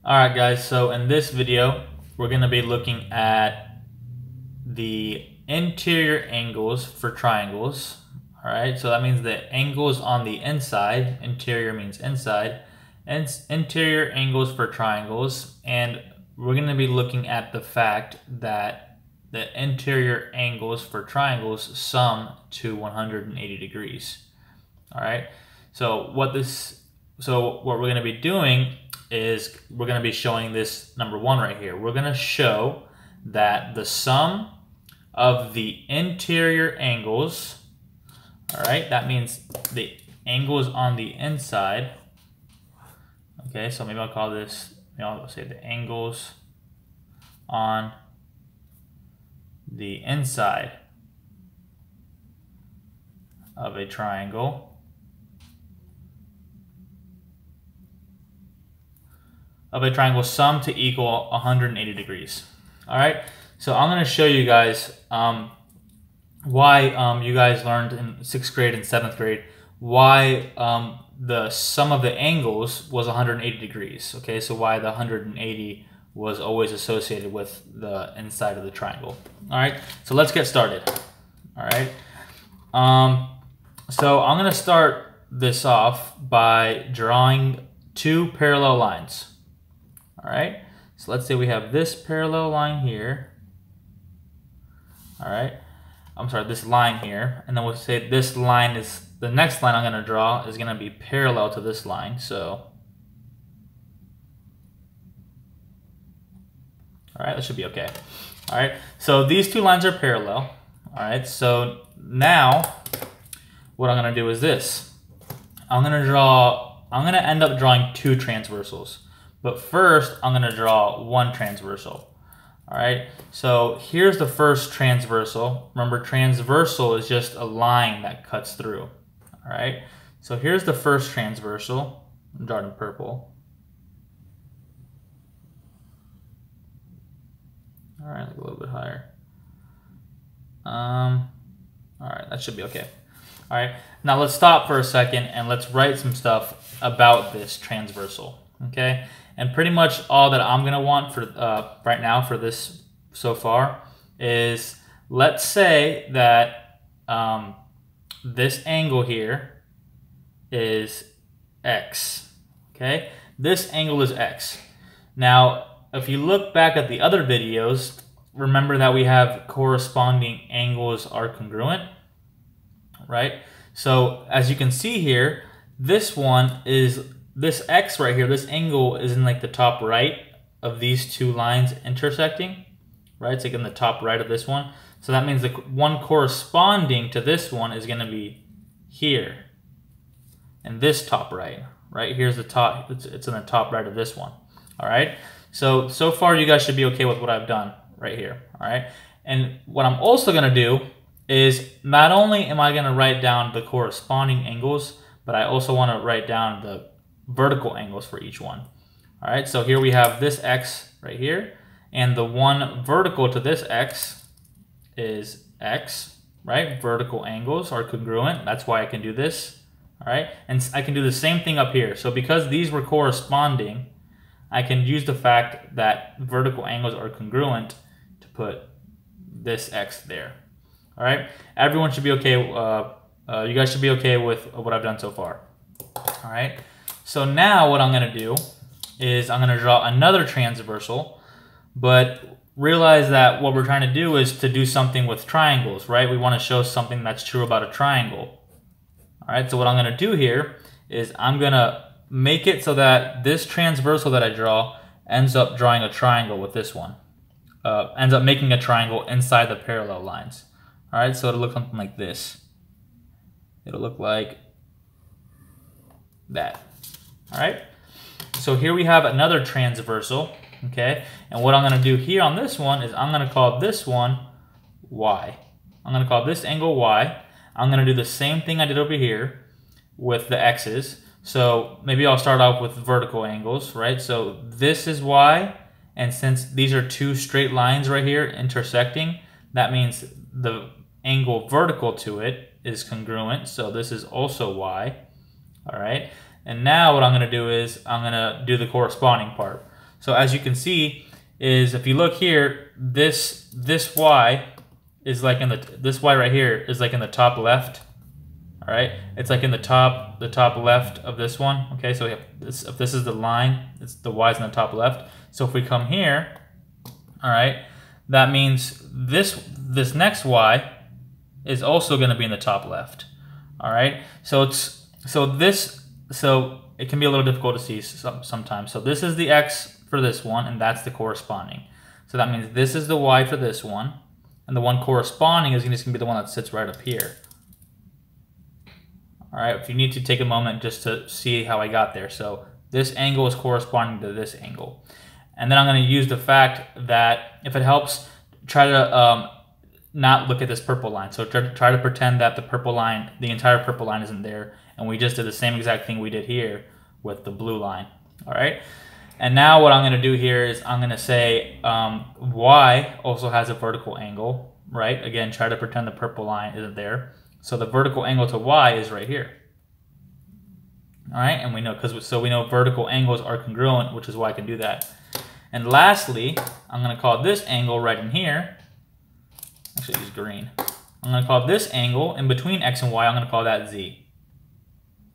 Alright guys, so in this video, we're going to be looking at the interior angles for triangles. Alright, so that means the angles on the inside, interior means inside, and interior angles for triangles. And we're going to be looking at the fact that the interior angles for triangles sum to 180 degrees. Alright, so what we're going to be doing is we're going to be showing this number one right here. We're going to show that the sum of the interior angles, all right, that means the angles on the inside. Okay, so maybe I'll call this, I'll say the angles on the inside of a triangle sum to equal 180 degrees. All right, so I'm going to show you guys why you guys learned in 6th grade and 7th grade why the sum of the angles was 180 degrees. Okay, so why the 180 was always associated with the inside of the triangle. All right, so let's get started. All right, so I'm going to start this off by drawing two parallel lines. All right, so let's say we have this parallel line here. All right, I'm sorry, this line here, and then we'll say this line is, the next line I'm going to draw is going to be parallel to this line. So, all right, that should be okay. All right, so these two lines are parallel. All right, so now what I'm going to do is this. I'm going to end up drawing two transversals. But first, I'm going to draw one transversal. All right, so here's the first transversal. Remember, transversal is just a line that cuts through. All right, so here's the first transversal. I'm drawing in purple. All right, a little bit higher. All right, that should be okay. All right, now let's stop for a second and let's write some stuff about this transversal. Okay. And pretty much all that I'm gonna want for right now for this so far is, let's say that this angle here is x. Okay, this angle is x. Now, if you look back at the other videos, remember that we have corresponding angles are congruent, right? So as you can see here, this one is, this x right here, this angle is in like the top right of these two lines intersecting, right? It's like in the top right of this one. So that means the one corresponding to this one is going to be here. And this top right, right? Here's the top, it's in the top right of this one. All right. So far you guys should be okay with what I've done right here. All right. And what I'm also going to do is, not only am I going to write down the corresponding angles, but I also want to write down the vertical angles for each one. All right, so here we have this x right here, and the one vertical to this x is x, right? Vertical angles are congruent. That's why I can do this. All right, and I can do the same thing up here. So because these were corresponding, I can use the fact that vertical angles are congruent to put this x there. All right, everyone should be okay. You guys should be okay with what I've done so far. All right. So now what I'm going to do is I'm going to draw another transversal, but realize that what we're trying to do is to do something with triangles, right? We want to show something that's true about a triangle. All right, so what I'm going to do here is I'm going to make it so that this transversal that I draw ends up drawing a triangle with this one. Ends up making a triangle inside the parallel lines. All right, so it'll look something like this. It'll look like that. All right, so here we have another transversal, okay? And what I'm gonna do here on this one is I'm gonna call this one y. I'm gonna call this angle y. I'm gonna do the same thing I did over here with the x's. So maybe I'll start off with vertical angles, right? So this is y, and since these are two straight lines right here intersecting, that means the angle vertical to it is congruent. So this is also y, all right? And now what I'm going to do is I'm going to do the corresponding part. So as you can see, is if you look here, this y is like in this y right here is like in the top left. All right, it's like in the top left of this one. Okay, so we have this, if this is the line, it's the y's in the top left. So if we come here, all right, that means this next y is also going to be in the top left. All right, so it can be a little difficult to see sometimes. So this is the x for this one, and that's the corresponding. So that means this is the y for this one, and the one corresponding is just going to be the one that sits right up here. All right, if you need to take a moment just to see how I got there. So this angle is corresponding to this angle. And then I'm going to use the fact that, if it helps, try to not look at this purple line. So try to pretend that the purple line, the entire purple line isn't there, and we just did the same exact thing we did here with the blue line. All right. And now what I'm going to do here is I'm going to say y also has a vertical angle, right? Again, try to pretend the purple line isn't there. So the vertical angle to y is right here. All right, and we know we know vertical angles are congruent, which is why I can do that. And lastly, I'm going to call this angle right in here. Actually, use green. I'm going to call this angle in between x and y. I'm going to call that z.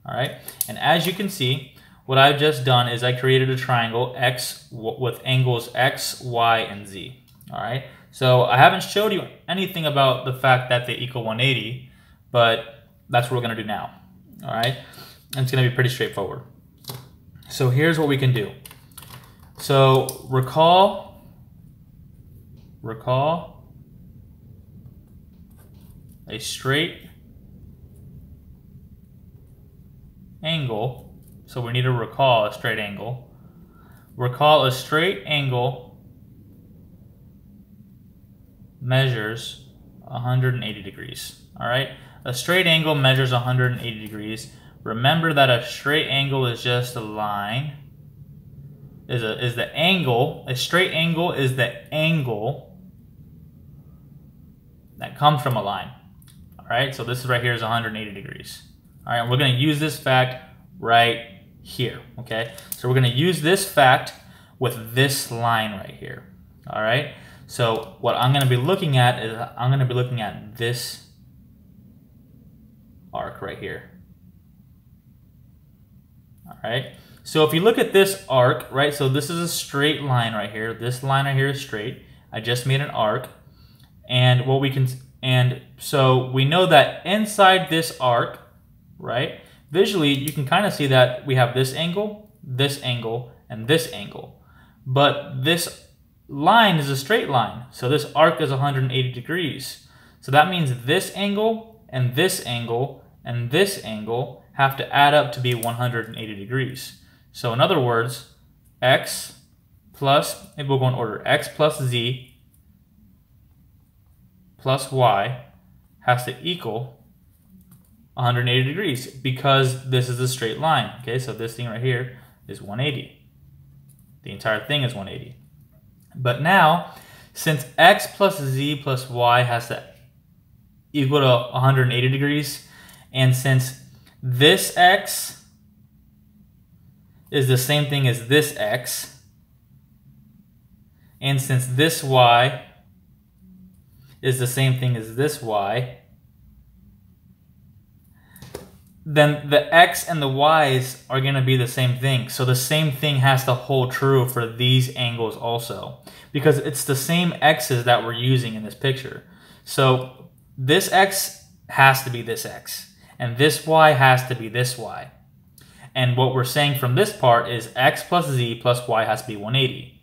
All right, and as you can see, what I've just done is I created a triangle x with angles x, y, and z. All right, so I haven't showed you anything about the fact that they equal 180. But that's what we're going to do now, all right? And it's going to be pretty straightforward. So here's what we can do. So recall a straight angle. So we need to recall a straight angle. Recall a straight angle measures 180 degrees, all right? A straight angle measures 180 degrees. Remember that a straight angle is just a line. Is the angle. A straight angle is the angle that comes from a line. All right, so this right here is 180 degrees. All right, we're going to use this fact right here. Okay, so we're going to use this fact with this line right here. All right, so what I'm going to be looking at is I'm going to be looking at this arc right here. All right, so if you look at this arc, right, so this is a straight line right here. This line right here is straight. I just made an arc, and what we can, and so we know that inside this arc, right, visually you can kind of see that we have this angle, and this angle, but this line is a straight line, so this arc is 180 degrees. So that means this angle and this angle and this angle have to add up to be 180 degrees. So in other words, x plus, maybe we'll go in order, x plus z plus y has to equal 180 degrees because this is a straight line. Okay, so this thing right here is 180. The entire thing is 180. But now, since x plus z plus y has to equal to 180 degrees, and since this x is the same thing as this x, and since this y is the same thing as this y, then the x and the y's are going to be the same thing. So the same thing has to hold true for these angles also, because it's the same x's that we're using in this picture. So this x has to be this x, and this y has to be this y. And what we're saying from this part is x plus z plus y has to be 180.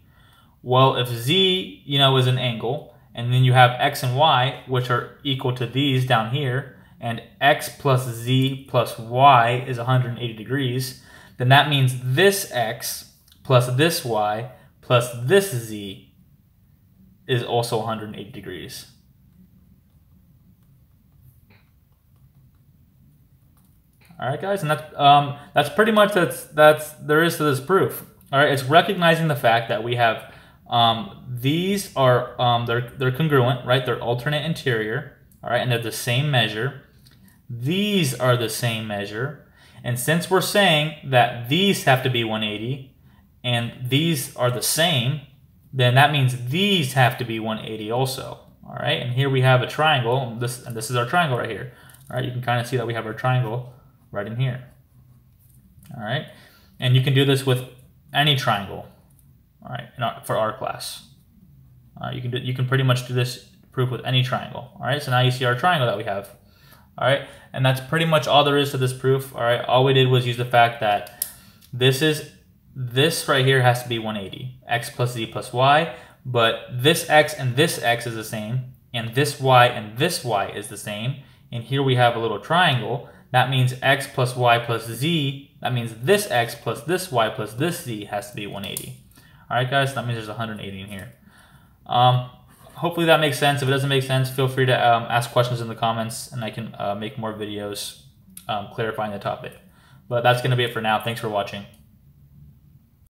Well, if z, is an angle, and then you have x and y, which are equal to these down here, and x plus z plus y is 180 degrees, then that means this x plus this y plus this z is also 180 degrees. All right, guys, and that's pretty much that's there is to this proof. All right, it's recognizing the fact that we have these are they're congruent, right? They're alternate interior, all right, and they're the same measure. These are the same measure, and since we're saying that these have to be 180 and these are the same, then that means these have to be 180 also. All right, and here we have a triangle, and this is our triangle right here. All right, you can kind of see that we have our triangle right in here. All right, and you can do this with any triangle. All right, for our class. All right, you can pretty much do this proof with any triangle. All right, so now you see our triangle that we have. All right, and that's pretty much all there is to this proof. All right, all we did was use the fact that this right here has to be 180, x plus z plus y, but this x and this x is the same, and this y and this y is the same, and here we have a little triangle. That means x plus y plus z, that means this x plus this y plus this z has to be 180. All right, guys, that means there's 180 in here. Hopefully that makes sense. If it doesn't make sense, feel free to ask questions in the comments, and I can make more videos clarifying the topic. But that's going to be it for now. Thanks for watching.